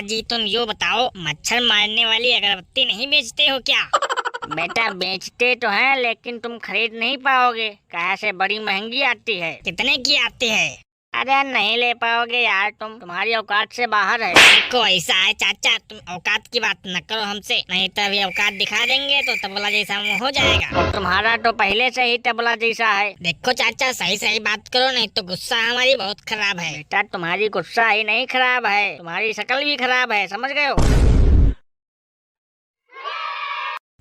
जी तुम यो बताओ, मच्छर मारने वाली अगरबत्ती नहीं बेचते हो क्या? बेटा बेचते तो हैं, लेकिन तुम खरीद नहीं पाओगे, कहाँ से बड़ी महंगी आती है। कितने की आती है? अरे नहीं ले पाओगे यार, तुम्हारी औकात से बाहर है। देखो ऐसा है चाचा, तुम औकात की बात न करो हमसे, नहीं तो अभी औकात दिखा देंगे तो तबला जैसा मुंह हो जाएगा। और तुम्हारा तो पहले से ही तबला जैसा है। देखो चाचा सही सही बात करो, नहीं तो गुस्सा हमारी बहुत खराब है। बेटा तुम्हारी गुस्सा ही नहीं खराब है, तुम्हारी शक्ल भी खराब है, समझ गए हो?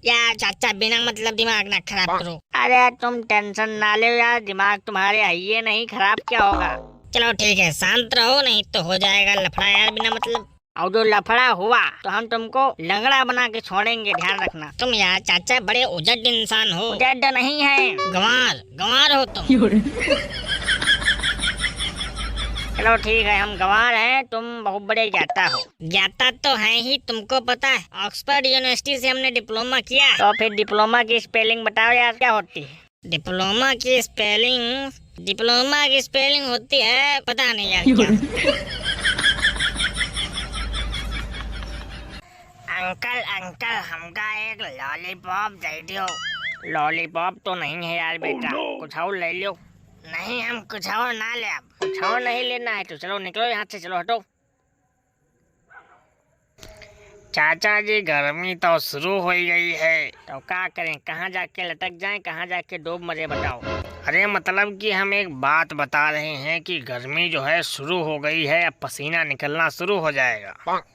यार चाचा बिना मतलब दिमाग ना खराब करो। अरे तुम टेंशन ना लो यार, दिमाग तुम्हारे है ये नहीं खराब क्या होगा। चलो ठीक है शांत रहो, नहीं तो हो जाएगा लफड़ा यार बिना मतलब। और जो लफड़ा हुआ तो हम तुमको लंगड़ा बना के छोड़ेंगे, ध्यान रखना। तुम यार चाचा बड़े उजड़ इंसान हो। उजड़ नहीं है, गंवार गंवार हो तुम। चलो ठीक है हम गंवार हैं, तुम बहुत बड़े ज्ञाता हो। ज्ञाता तो है ही, तुमको पता है ऑक्सफोर्ड यूनिवर्सिटी से हमने डिप्लोमा किया। तो फिर डिप्लोमा की स्पेलिंग बताओ यार क्या होती है? डिप्लोमा की स्पेलिंग होती है, पता नहीं यार क्या। अंकल अंकल हमका एक लॉलीपॉप दे दो। लॉलीपॉप तो नहीं है यार बेटा, कुछ और ले लो। नहीं हम कुछ और ना ले, अब कुछ और नहीं लेना है तो चलो निकलो यहाँ से, चलो हटो। चाचा जी गर्मी तो शुरू हो गई है, तो क्या करें, कहाँ जाके लटक जाएं, कहाँ जाके डूब मरे बताओ। अरे मतलब कि हम एक बात बता रहे हैं कि गर्मी जो है शुरू हो गई है, अब पसीना निकलना शुरू हो जाएगा।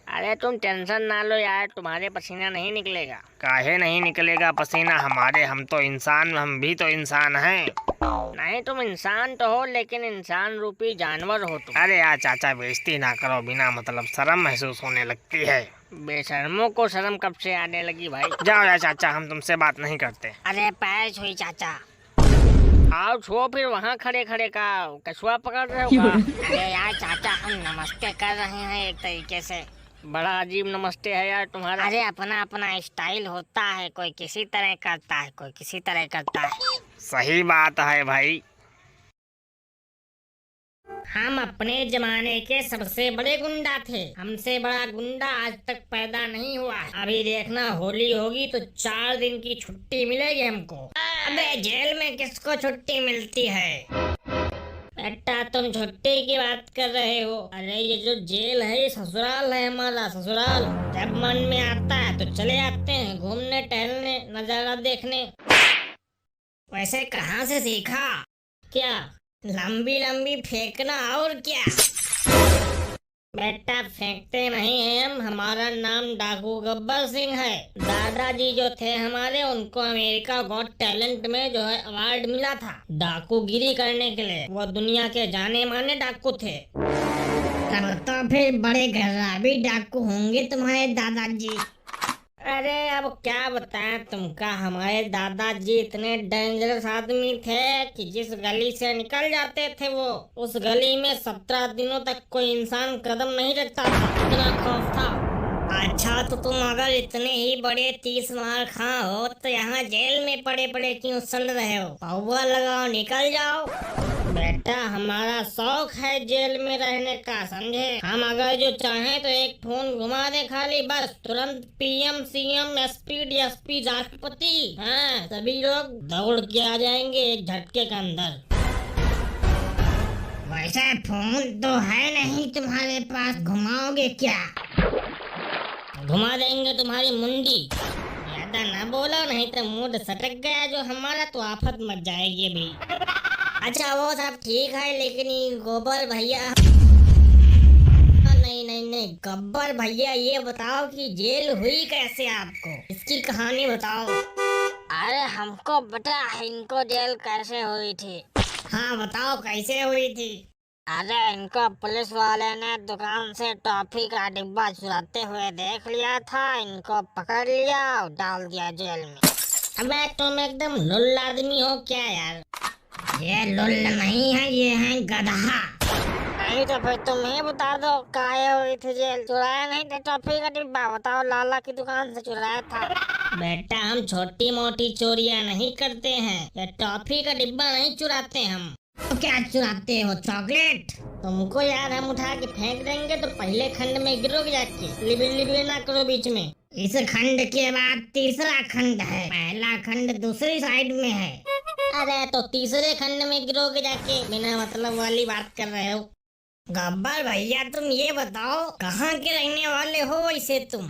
अरे तुम टेंशन ना लो यार, तुम्हारे पसीना नहीं निकलेगा। काहे नहीं निकलेगा पसीना हमारे, हम तो इंसान, हम भी तो इंसान हैं। नहीं तुम इंसान तो हो, लेकिन इंसान रूपी जानवर हो तुम। अरे यार चाचा बेइज्जती ना करो, बिना मतलब शर्म महसूस होने लगती है। बेशर्मों को शर्म कब से आने लगी भाई। जाओ यार चाचा, हम तुमसे बात नहीं करते। अरे पैर छुई चाचा। आओ छो फिर, वहाँ खड़े खड़े का कछुआ पकड़ रहे हो का? अरे यार चाचा हम नमस्ते कर रहे हैं एक तरीके से। बड़ा अजीब नमस्ते है यार तुम्हारा। अरे अपना अपना स्टाइल होता है, कोई किसी तरह करता है, कोई किसी तरह करता है। सही बात है भाई। हम अपने जमाने के सबसे बड़े गुंडा थे, हमसे बड़ा गुंडा आज तक पैदा नहीं हुआ है। अभी देखना होली होगी तो 4 दिन की छुट्टी मिलेगी हमको। अबे जेल में किसको छुट्टी मिलती है? बेटा तुम छुट्टी की बात कर रहे हो, अरे ये जो जेल है ये ससुराल है हमारा, ससुराल। जब मन में आता है तो चले आते हैं घूमने टहलने, नजारा देखने। वैसे कहाँ से सीखा? क्या लंबी लंबी फेंकना और क्या? बेटा फेंकते नहीं हैं हम, हमारा नाम डाकू गब्बर सिंह है। दादाजी जो थे हमारे, उनको अमेरिका गॉट टैलेंट में जो है अवार्ड मिला था डाकू गिरी करने के लिए। वो दुनिया के जाने माने डाकू थे। तब तो फिर बड़े घराबी डाकू होंगे तुम्हारे दादाजी। अरे अब क्या बताएं तुमका, हमारे दादाजी इतने डेंजरस आदमी थे कि जिस गली से निकल जाते थे वो, उस गली में 17 दिनों तक कोई इंसान कदम नहीं रखता था, इतना खौफ था। अच्छा तो तुम अगर इतने ही बड़े 30 मार खा हो तो यहाँ जेल में पड़े पड़े क्यों सड़ रहे हो? पौवा लगाओ निकल जाओ। बेटा हमारा शौक है जेल में रहने का, समझे? हम अगर जो चाहें तो एक फोन घुमा दे खाली, बस तुरंत पीएम सीएम एसपी डीएसपी राष्ट्रपति, हाँ सभी लोग दौड़ के आ जाएंगे एक झटके के अंदर। वैसे फोन तो है नहीं तुम्हारे पास, घुमाओगे क्या? घुमा देंगे तुम्हारी मुंडी। ज्यादा ना बोलो नहीं तो मूड सटक गया जो हमारा तो आफत मच जाएगी अभी। अच्छा वो सब ठीक है, लेकिन ये गोबर भैया, नहीं नहीं नहीं गब्बर भैया, ये बताओ कि जेल हुई कैसे आपको, इसकी कहानी बताओ। अरे हमको पता है इनको जेल कैसे हुई थी। हाँ बताओ कैसे हुई थी। अरे इनको पुलिस वाले ने दुकान से टॉफी का डिब्बा चुराते हुए देख लिया था, इनको पकड़ लिया और डाल दिया जेल में। अबे तुम एकदम लुल्ल आदमी हो क्या यार? ये लुल्ल नहीं है, ये है गधा। नहीं तो फिर तुम ही बता दो काहे हुई थी जेल? चुराया नहीं था टॉफी का डिब्बा, बताओ लाला की दुकान से चुराया था। बेटा हम छोटी मोटी चोरियां नहीं करते हैं, ये टॉफी का डिब्बा नहीं चुराते हम। तो क्या चुराते हो चॉकलेट? तुमको यार हम उठा के फेंक देंगे तो पहले खंड में गिरोगे जाके। लिबिल लिबिल ना करो बीच में। इस खंड के बाद तीसरा खंड है, पहला खंड दूसरी साइड में है। अरे तो तीसरे खंड में गिरोगे जाके, बिना मतलब वाली बात कर रहे हो। गब्बर भैया तुम ये बताओ कहाँ के रहने वाले हो वैसे तुम?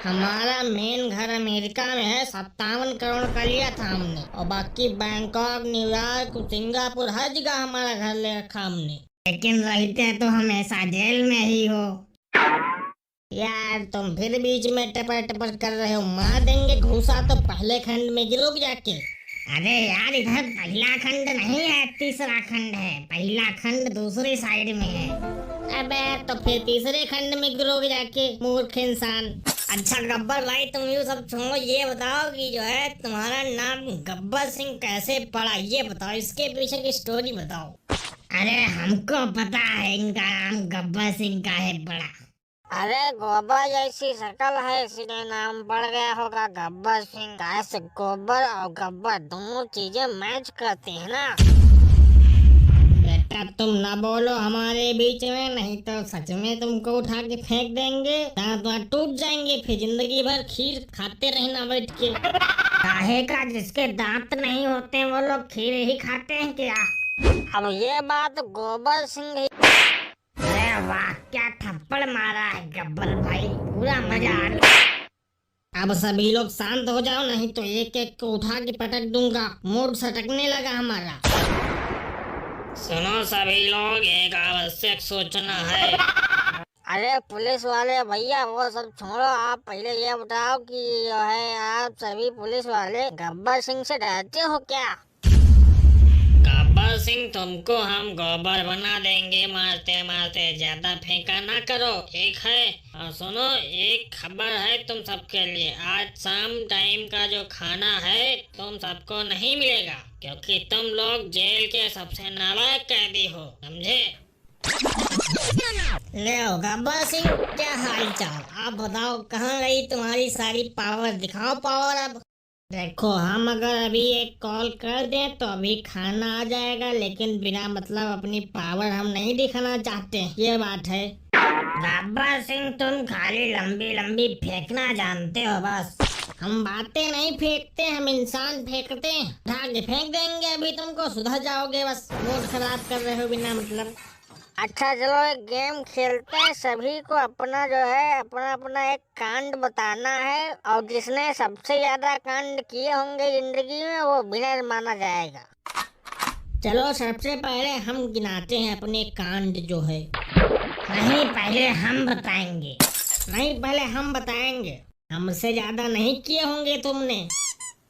हमारा मेन घर अमेरिका में है, 57 करोड़ का लिया था हमने, और बाकी बैंकॉक, न्यूयॉर्क, सिंगापुर हर जगह हमारा घर ले रखा हमने। लेकिन रहते तो हमेशा जेल में ही हो। यार तुम फिर बीच में टपर टपर कर रहे हो, मार देंगे घूसा तो पहले खंड में गिरोगे जाके। अरे यार इधर पहला खंड नहीं है, तीसरा खंड है, पहला खंड दूसरी साइड में है। अबे तो फिर तीसरे खंड में गिरोगे जाके, मूर्ख इंसान। अच्छा गब्बर भाई तुम यूँ सब छोड़ो, ये बताओ कि जो है तुम्हारा नाम गब्बर सिंह कैसे पड़ा, ये बताओ, इसके पीछे की स्टोरी बताओ। अरे हमको पता है इनका नाम गब्बर सिंह का है पड़ा। अरे गोबर जैसी शक्ल है इसलिए नाम पड़ गया होगा गब्बर सिंह। ऐसे गोबर और गब्बर दोनों चीजें मैच करती है ना। बेटा तुम ना बोलो हमारे बीच में, नहीं तो सच में तुमको उठा के फेंक देंगे, दांत वांत टूट जाएंगे, फिर जिंदगी भर खीर खाते रहना बैठ के। काहे का जिसके दांत नहीं होते वो लोग खीर ही खाते हैं क्या? अब ये बात गोबर सिंह ही। अरे वाह क्या थप्पड़ मारा है गब्बर भाई, पूरा मजा आ रहा। अब सभी लोग शांत हो जाओ, नहीं तो एक एक को उठा के पटक दूंगा। मूड सटकने लगा हमारा। सुनो सभी लोग, एक आवश्यक सूचना है। अरे पुलिस वाले भैया वो सब छोड़ो, आप पहले ये बताओ कि जो है आप सभी पुलिस वाले गब्बर सिंह से डरते हो क्या? गब्बर सिंह तुमको हम गोबर बना देंगे मारते मारते, ज्यादा फेंका ना करो ठीक है? और सुनो एक खबर है तुम सबके लिए, आज शाम टाइम का जो खाना है तुम सबको नहीं मिलेगा, क्योंकि तुम लोग जेल के सबसे नालायक कैदी हो, समझे? ले गब्बर सिंह क्या हाल चाल, आप बताओ कहाँ गई तुम्हारी सारी पावर, दिखाओ पावर अब। देखो हम अगर अभी एक कॉल कर दें तो अभी खाना आ जाएगा, लेकिन बिना मतलब अपनी पावर हम नहीं दिखाना चाहते, ये बात है। गब्बर सिंह तुम खाली लंबी लंबी फेंकना जानते हो बस, हम बातें नहीं फेंकते, हम इंसान फेंकते हैं। उठा के फेंक देंगे अभी तुमको, सुधर जाओगे, बस मूड खराब कर रहे हो बिना मतलब। अच्छा चलो एक गेम खेलते हैं, सभी को अपना जो है अपना अपना एक कांड बताना है, और जिसने सबसे ज्यादा कांड किए होंगे जिंदगी में वो विनर माना जाएगा। चलो सबसे पहले हम गिनाते हैं अपने कांड जो है। नहीं पहले हम बताएंगे। नहीं पहले हम बताएंगे, हमसे ज्यादा नहीं किए होंगे तुमने।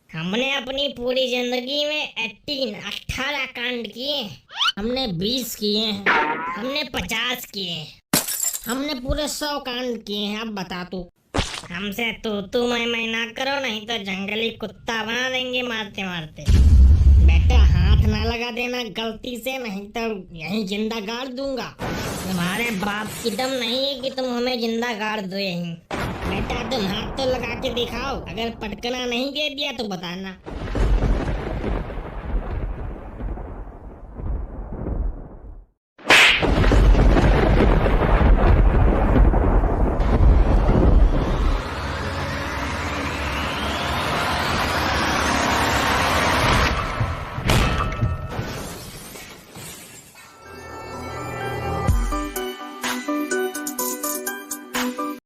हमने अपनी पूरी जिंदगी में 18 कांड किए, हमने 20 किए हैं, हमने 50 किए हैं, हमने पूरे 100 कांड किए हैं। अब बता तू, हमसे तू मैं ना करो, नहीं तो जंगली कुत्ता बना देंगे मारते मारते। बेटा हाथ ना लगा देना गलती से, नहीं तो यहीं जिंदा गाड़ दूंगा। तुम्हारे बाप की दम नहीं है कि तुम हमें जिंदा गाड़ दो यहीं। बेटा तुम हाथ तो लगा के दिखाओ, अगर पटकना नहीं दे दिया तो बताना।